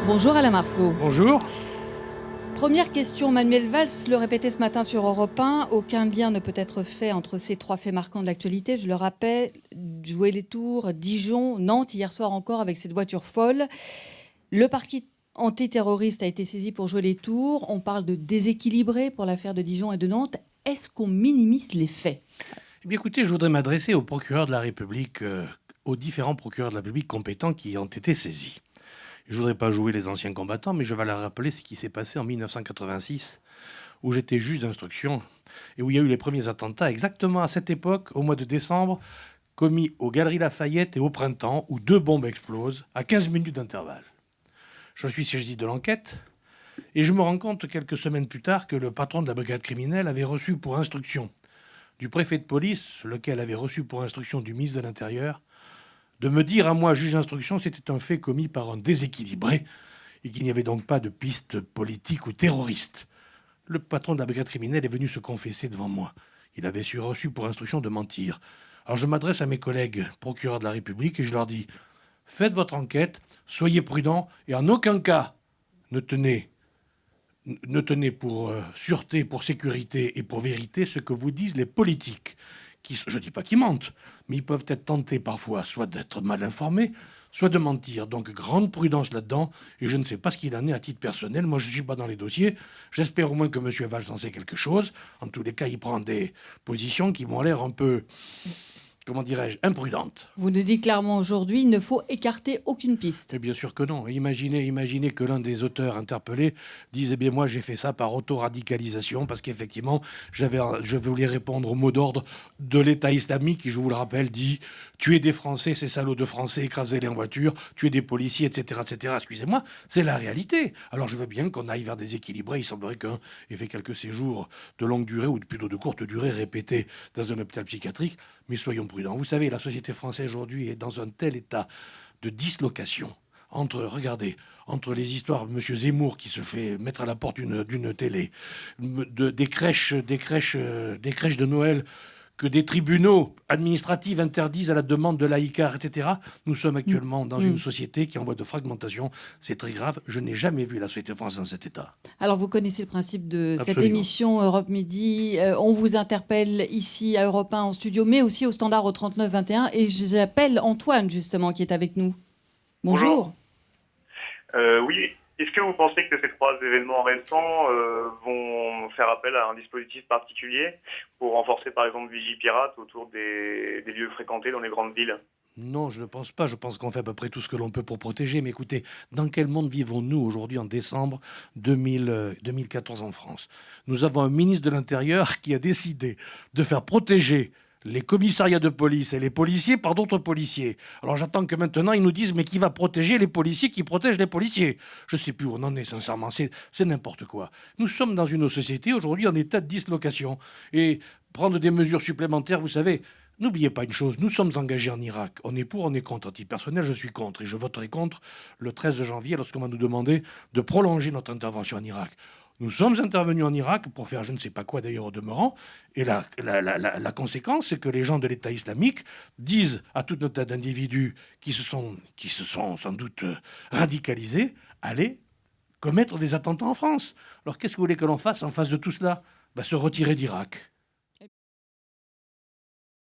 Bonjour Alain Marceau. Bonjour. Première question, Manuel Valls le répétait ce matin sur Europe 1, aucun lien ne peut être fait entre ces trois faits marquants de l'actualité. Je le rappelle, jouer les tours, Dijon, Nantes, hier soir encore avec cette voiture folle. Le parquet antiterroriste a été saisi pour jouer les tours. On parle de déséquilibré pour l'affaire de Dijon et de Nantes. Est-ce qu'on minimise les faits ? Eh bien écoutez, je voudrais m'adresser aux procureurs de la République, aux différents procureurs de la République compétents qui ont été saisis. Je ne voudrais pas jouer les anciens combattants, mais je vais leur rappeler ce qui s'est passé en 1986, où j'étais juge d'instruction et où il y a eu les premiers attentats, exactement à cette époque, au mois de décembre, commis aux Galeries Lafayette et au Printemps, où 2 bombes explosent à 15 minutes d'intervalle. Je suis saisi de l'enquête et je me rends compte quelques semaines plus tard que le patron de la brigade criminelle avait reçu pour instruction du préfet de police, lequel avait reçu pour instruction du ministre de l'Intérieur, de me dire à moi, juge d'instruction, c'était un fait commis par un déséquilibré et qu'il n'y avait donc pas de piste politique ou terroriste. Le patron de la brigade criminelle est venu se confesser devant moi. Il avait reçu pour instruction de mentir. Alors je m'adresse à mes collègues procureurs de la République et je leur dis, faites votre enquête, soyez prudents et en aucun cas ne tenez pour sûreté, pour sécurité et pour vérité ce que vous disent les politiques. Je ne dis pas qu'ils mentent, mais ils peuvent être tentés parfois soit d'être mal informés, soit de mentir. Donc grande prudence là-dedans, et je ne sais pas ce qu'il en est à titre personnel. Moi, je ne suis pas dans les dossiers. J'espère au moins que M. Valls en sait quelque chose. En tous les cas, il prend des positions qui m'ont l'air un peu, comment dirais-je, imprudentes. Vous nous dites clairement aujourd'hui, il ne faut écarter aucune piste. Et bien sûr que non. Imaginez que l'un des auteurs interpellés dise « Eh bien moi j'ai fait ça par auto-radicalisation parce qu'effectivement je voulais répondre au mot d'ordre de l'État islamique qui, je vous le rappelle, dit « Tuer des Français, ces salauds de Français, écrasez-les en voiture, tuer des policiers, etc. etc. » Excusez-moi, c'est la réalité. Alors je veux bien qu'on aille vers des équilibrés. Il semblerait qu'un ait fait quelques séjours de longue durée ou plutôt de courte durée répétés dans un hôpital psychiatrique. Mais soyons prudents. Vous savez, la société française aujourd'hui est dans un tel état de dislocation entre les histoires de M. Zemmour qui se fait mettre à la porte d'une télé, des crèches de Noël que des tribunaux administratifs interdisent à la demande de l'AICAR, etc. Nous sommes actuellement dans une société qui est en voie de fragmentation. C'est très grave. Je n'ai jamais vu la société française dans cet état. Alors, vous connaissez le principe de cette Absolument. émission Europe Midi. On vous interpelle ici à Europe 1 en studio, mais aussi au standard au 3921. Et j'appelle Antoine, justement, qui est avec nous. Bonjour. Oui. Est-ce que vous pensez que ces 3 événements récents vont faire appel à un dispositif particulier pour renforcer, par exemple, Vigipirate autour des lieux fréquentés dans les grandes villes ? Non, je ne pense pas. Je pense qu'on fait à peu près tout ce que l'on peut pour protéger. Mais écoutez, dans quel monde vivons-nous aujourd'hui en décembre 2014 en France ? Nous avons un ministre de l'Intérieur qui a décidé de faire protéger les commissariats de police et les policiers par d'autres policiers. Alors j'attends que maintenant ils nous disent mais qui va protéger les policiers qui protègent les policiers ? Je ne sais plus où on en est sincèrement, c'est n'importe quoi. Nous sommes dans une société aujourd'hui en état de dislocation et prendre des mesures supplémentaires, vous savez, n'oubliez pas une chose, nous sommes engagés en Irak. On est pour, on est contre. À titre personnel, je suis contre et je voterai contre le 13 janvier lorsqu'on va nous demander de prolonger notre intervention en Irak. Nous sommes intervenus en Irak pour faire je ne sais pas quoi d'ailleurs au demeurant. Et la conséquence, c'est que les gens de l'État islamique disent à tout un tas d'individus qui se sont sans doute radicalisés, allez commettre des attentats en France. Alors qu'est-ce que vous voulez que l'on fasse en face de tout cela ? Se retirer d'Irak.